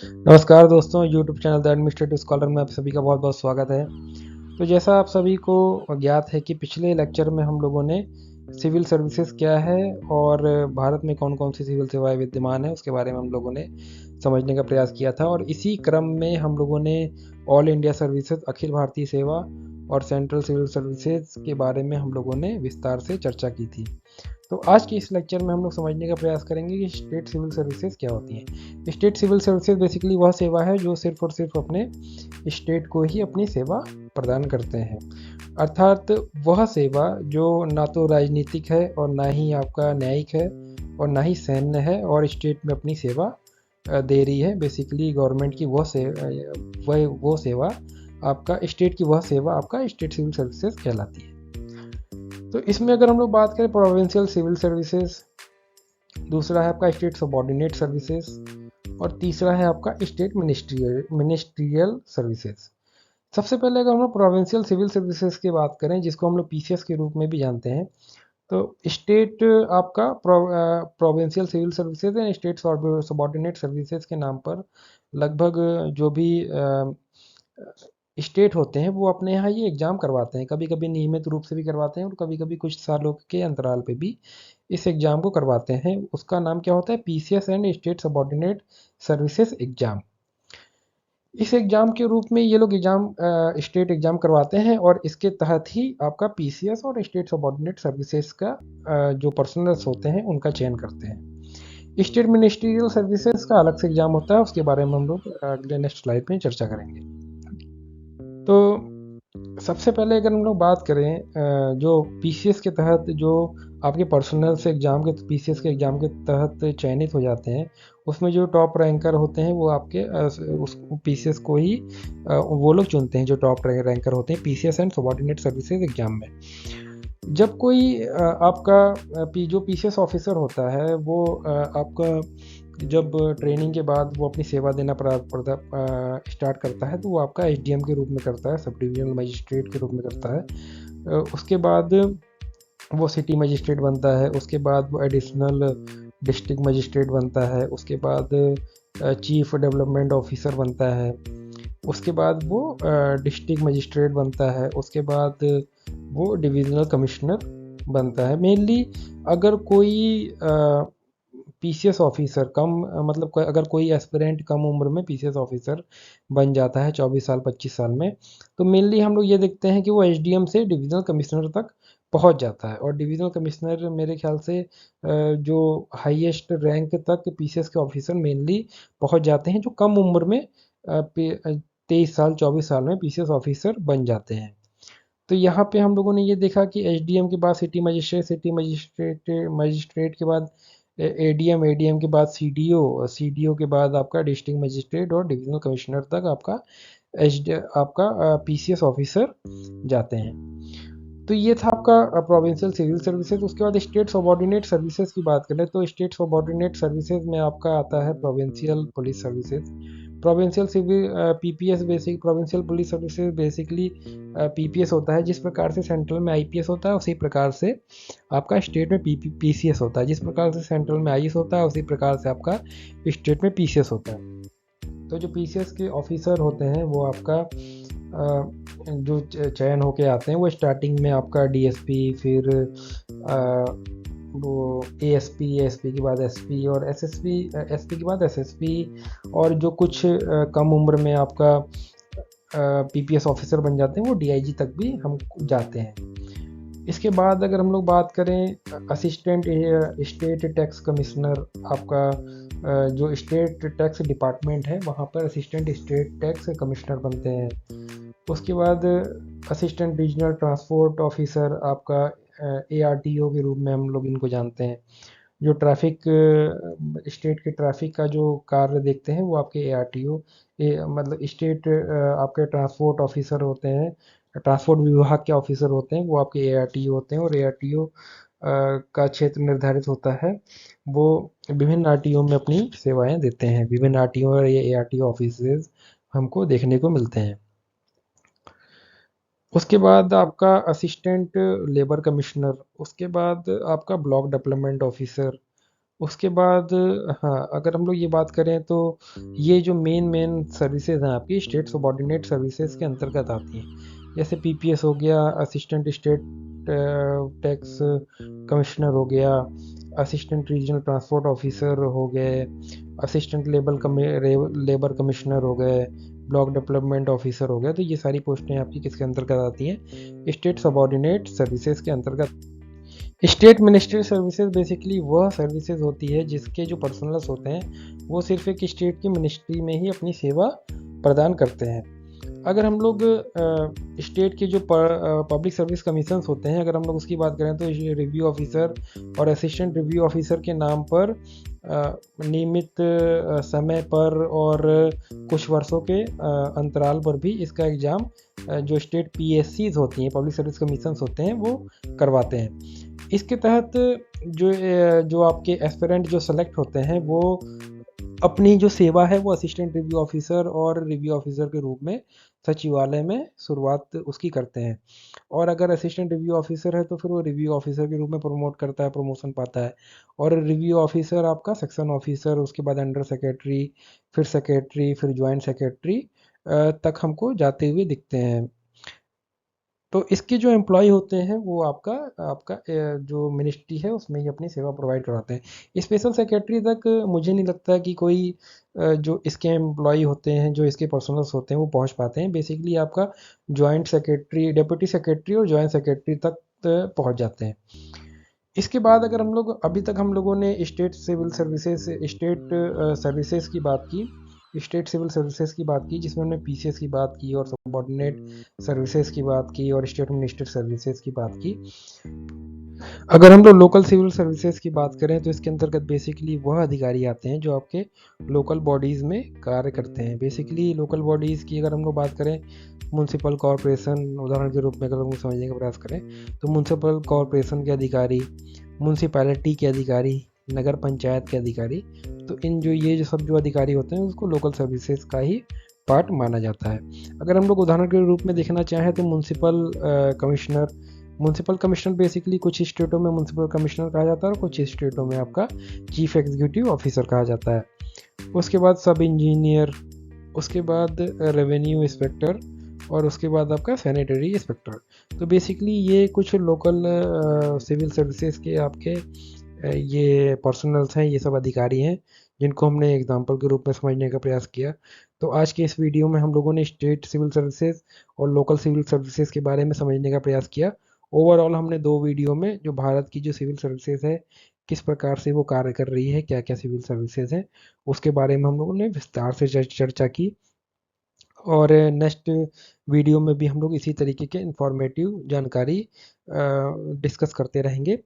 नमस्कार दोस्तों, YouTube channel the administrative scholar में आप सभी का बहुत बहुत स्वागत है। तो जैसा आप सभी को ज्ञात है कि पिछले लेक्चर में हम लोगों ने सिविल सर्विसेज क्या है और भारत में कौन कौन सी सिविल सेवाएं विद्यमान है उसके बारे में हम लोगों ने समझने का प्रयास किया था, और इसी क्रम में हम लोगों ने all India services, Akhil Bharatiya सेवा और सेंट्रल सिविल सर्विसेज के बारे में हम लोगों ने विस्तार से चर्चा की थी। तो आज के इस लेक्चर में हम लोग समझने का प्रयास करेंगे कि स्टेट सिविल सर्विसेज क्या होती हैं। स्टेट सिविल सर्विसेज बेसिकली वह सेवा है जो सिर्फ और सिर्फ अपने स्टेट को ही अपनी सेवा प्रदान करते हैं, अर्थात वह सेवा जो ना तो राजनीतिक है और ना ही आपका न्यायिक है और ना ही सैन्य है और स्टेट में अपनी सेवा दे रही है। बेसिकली गवर्नमेंट की वो सेवा आपका स्टेट की वह सेवा आपका स्टेट सिविल सर्विसेज कहलाती है। तो इसमें अगर हम लोग बात करें प्रोविंशियल सिविल सर्विसेज, दूसरा है आपका स्टेट सबऑर्डिनेट सर्विसेज और तीसरा है आपका स्टेट मिनिस्ट्रियल सर्विसेज। सबसे पहले अगर हम लोग प्रोविंशियल सिविल सर्विसेज की बात करें, जिसको हम लोग पीसीएस के रूप में भी जानते हैं, तो स्टेट आपका provincial civil services and state subordinate services के नाम पर लगभग जो भी स्टेट होते हैं वो अपने यहाँ ये एग्ज़ाम करवाते हैं। कभी कभी नियमित रूप से भी करवाते हैं और कभी कभी कुछ सालों के अंतराल पे भी इस एग्ज़ाम को करवाते हैं। उसका नाम क्या होता है? PCS and state subordinate services exam. इस एग्ज़ाम के रूप में ये लोग स्टेट एग्ज़ाम करवाते हैं और इसके तहत ही आपका पीसीएस और स्टेट सबऑर्डिनेट सर्विसेज का जो पर्सनल्स होते हैं उनका चयन करते हैं। स्टेट मिनिस्ट्रियल सर्विसेज का अलग से एग्ज़ाम होता है, उसके बारे में हम लोग अगले नेक्स्ट स्लाइड में चर्चा करेंगे। तो सबसे पहले अगर हम लोग बात करें जो पीसीएस के तहत जो आपके पर्सनल से एग्ज़ाम के पीसीएस के एग्ज़ाम के तहत चयनित हो जाते हैं, उसमें जो टॉप रैंकर होते हैं वो आपके उस पीसीएस को ही वो लोग चुनते हैं जो टॉप रैंकर होते हैं PCS and subordinate services exam में। जब कोई आपका जो पीसीएस ऑफिसर होता है वो आपका जब ट्रेनिंग के बाद वो अपनी सेवा देना स्टार्ट करता है तो वो आपका एसडीएम के रूप में करता है, सब डिविजनल मजिस्ट्रेट के रूप में करता है। उसके बाद वो सिटी मजिस्ट्रेट बनता है, उसके बाद वो एडिशनल डिस्ट्रिक्ट मजिस्ट्रेट बनता है, उसके बाद चीफ डेवलपमेंट ऑफिसर बनता है, उसके बाद वो डिस्ट्रिक्ट मजिस्ट्रेट बनता है, उसके बाद वो डिविजनल कमिश्नर बनता है। मेनली अगर कोई पीसीएस ऑफिसर मतलब अगर कोई एस्पिरेंट कम उम्र में पीसीएस ऑफिसर बन जाता है 24 साल 25 साल में, तो मेनली हम लोग ये देखते हैं कि वो एसडीएम से डिविजनल कमिश्नर तक पहुंच जाता है। और डिविजनल कमिश्नर मेरे ख्याल से जो हाईएस्ट रैंक तक पीसीएस के ऑफिसर मेनली पहुंच जाते हैं जो कम उम्र में 23 साल 24 साल में पीसीएस ऑफिसर बन जाते हैं। तो यहाँ पे हम लोगों ने ये देखा कि एसडीएम के बाद सिटी मजिस्ट्रेट, मजिस्ट्रेट के बाद एडीएम, एडीएम के बाद सीडीओ, सीडीओ के बाद आपका डिस्ट्रिक्ट मजिस्ट्रेट और डिविजनल कमिश्नर तक आपका पीसीएस ऑफिसर जाते हैं। तो ये था आपका प्रोविंशियल सिविल सर्विसेज। उसके बाद स्टेट सबऑर्डिनेट सर्विसेज की बात करें तो स्टेट सबऑर्डिनेट सर्विसेज में आपका आता है provincial police services. Provincial civil PPS basic provincial police services basically PPS होता है। जिस प्रकार से सेंट्रल में आईपीएस होता है उसी प्रकार से आपका स्टेट में पीसीएस होता है। जिस प्रकार से सेंट्रल में आईएएस होता है उसी प्रकार से आपका स्टेट में पीसीएस होता है। तो जो पीसीएस के ऑफिसर होते हैं वो आपका जो चयन होके आते हैं वो स्टार्टिंग में आपका डीएसपी, फिर वो एएसपी, एएसपी के बाद एसपी और एसएसपी, एसपी के बाद एसएसपी, और जो कुछ कम उम्र में आपका पीपीएस ऑफिसर बन जाते हैं वो डीआईजी तक भी हम जाते हैं। इसके बाद अगर हम लोग बात करें असिस्टेंट स्टेट टैक्स कमिश्नर, आपका जो स्टेट टैक्स डिपार्टमेंट है वहाँ पर असिस्टेंट स्टेट टैक्स कमिश्नर बनते हैं। उसके बाद असिस्टेंट रीजनल ट्रांसपोर्ट ऑफिसर, आपका एआरटीओ के रूप में हम लोग इनको जानते हैं। जो ट्रैफिक स्टेट के ट्रैफिक का जो कार्य देखते हैं वो आपके एआरटीओ मतलब स्टेट आपके ट्रांसपोर्ट ऑफिसर होते हैं, ट्रांसपोर्ट विभाग के ऑफिसर होते हैं वो आपके एआरटीओ होते हैं। और एआरटीओ का क्षेत्र निर्धारित होता है, वो विभिन्न आरटीओ में अपनी सेवाएं देते हैं। विभिन्न आरटीओ और ये एआरटीओ ऑफिस हमको देखने को मिलते हैं। उसके बाद आपका असिस्टेंट लेबर कमिश्नर, उसके बाद आपका ब्लॉक डेवलपमेंट ऑफिसर, उसके बाद हाँ, अगर हम लोग ये बात करें तो ये जो मेन सर्विसेज हैं आपकी स्टेट सबॉर्डिनेट सर्विसेज के अंतर्गत आती हैं। जैसे पीपीएस हो गया, असिस्टेंट स्टेट टैक्स कमिश्नर हो गया, असिस्टेंट रीजनल ट्रांसपोर्ट ऑफिसर हो गए, असिस्टेंट लेबर कमिश्नर हो गए, ब्लॉक डेवलपमेंट ऑफिसर हो गया। तो ये सारी पोस्टें आपकी किसके अंतर्गत आती हैं? स्टेट सबॉर्डिनेट सर्विसेज के अंतर्गत। स्टेट मिनिस्ट्री सर्विसेज बेसिकली वह सर्विसेज होती है जिसके जो पर्सनल्स होते हैं वो सिर्फ एक स्टेट की मिनिस्ट्री में ही अपनी सेवा प्रदान करते हैं। अगर हम लोग स्टेट के जो पब्लिक सर्विस कमीशंस होते हैं, अगर हम लोग उसकी बात करें तो रिव्यू ऑफिसर और असिस्टेंट रिव्यू ऑफिसर के नाम पर नियमित समय पर और कुछ वर्षों के अंतराल पर भी इसका एग्ज़ाम जो स्टेट पीएससीज होती हैं, पब्लिक सर्विस कमीशंस होते हैं, वो करवाते हैं। इसके तहत जो आपके एस्पिरेंट जो सेलेक्ट होते हैं वो अपनी जो सेवा है वो असिस्टेंट रिव्यू ऑफिसर और रिव्यू ऑफिसर के रूप में सचिवालय में शुरुआत उसकी करते हैं। और अगर असिस्टेंट रिव्यू ऑफिसर है तो फिर वो रिव्यू ऑफिसर के रूप में प्रमोट करता है, प्रमोशन पाता है। और रिव्यू ऑफिसर आपका सेक्शन ऑफिसर, उसके बाद अंडर सेक्रेटरी, फिर ज्वाइंट सेक्रेटरी तक हमको जाते हुए दिखते हैं। तो इसके जो एम्प्लॉय होते हैं वो आपका आपका जो मिनिस्ट्री है उसमें ही अपनी सेवा प्रोवाइड करवाते हैं। स्पेशल सेक्रेटरी तक मुझे नहीं लगता कि कोई जो इसके एम्प्लॉय होते हैं, जो इसके पर्सनल्स होते हैं वो पहुंच पाते हैं। बेसिकली आपका जॉइंट सेक्रेटरी, डेप्यूटी सेक्रेटरी और जॉइंट सेक्रेटरी तक पहुंच जाते हैं। इसके बाद अगर हम लोग अभी तक हम लोगों ने स्टेट सर्विसेज की बात की, स्टेट सिविल सर्विसेज की बात की जिसमें हमने पीसीएस की बात की और सबॉर्डिनेट सर्विसेज की बात की और स्टेट मिनिस्टर सर्विसेज की बात की। अगर हम लोग लोकल सिविल सर्विसेज की बात करें तो इसके अंतर्गत बेसिकली वह अधिकारी आते हैं जो आपके लोकल बॉडीज़ में कार्य करते हैं। बेसिकली लोकल बॉडीज़ की अगर हम लोग बात करें, म्यूनसिपल कॉरपोरेशन उदाहरण के रूप में अगर हम समझने का प्रयास करें तो म्यूनसिपल कॉरपोरेशन के अधिकारी, म्यूनसिपैलिटी के अधिकारी, नगर पंचायत के अधिकारी, तो इन जो ये जो सब जो अधिकारी होते हैं उसको लोकल सर्विसेज का ही पार्ट माना जाता है। अगर हम लोग उदाहरण के रूप में देखना चाहें तो म्यूनसिपल कमिश्नर बेसिकली कुछ स्टेटों में म्यूनसिपल कमिश्नर कहा जाता है और कुछ स्टेटों में आपका चीफ एग्जीक्यूटिव ऑफिसर कहा जाता है। उसके बाद सब इंजीनियर, उसके बाद रेवेन्यू इंस्पेक्टर और उसके बाद आपका सैनिटरी इंस्पेक्टर। तो बेसिकली ये कुछ लोकल सिविल सर्विसेज के आपके ये पर्सनल्स हैं, ये सब अधिकारी हैं जिनको हमने एग्जाम्पल के रूप में समझने का प्रयास किया। तो आज के इस वीडियो में हम लोगों ने स्टेट सिविल सर्विसेज और लोकल सिविल सर्विसेज के बारे में समझने का प्रयास किया। ओवरऑल हमने दो वीडियो में जो भारत की जो सिविल सर्विसेज है किस प्रकार से वो कार्य कर रही है, क्या क्या सिविल सर्विसेज हैं, उसके बारे में हम लोगों ने विस्तार से चर्चा की। और नेक्स्ट वीडियो में भी हम लोग इसी तरीके के इंफॉर्मेटिव जानकारी डिस्कस करते रहेंगे।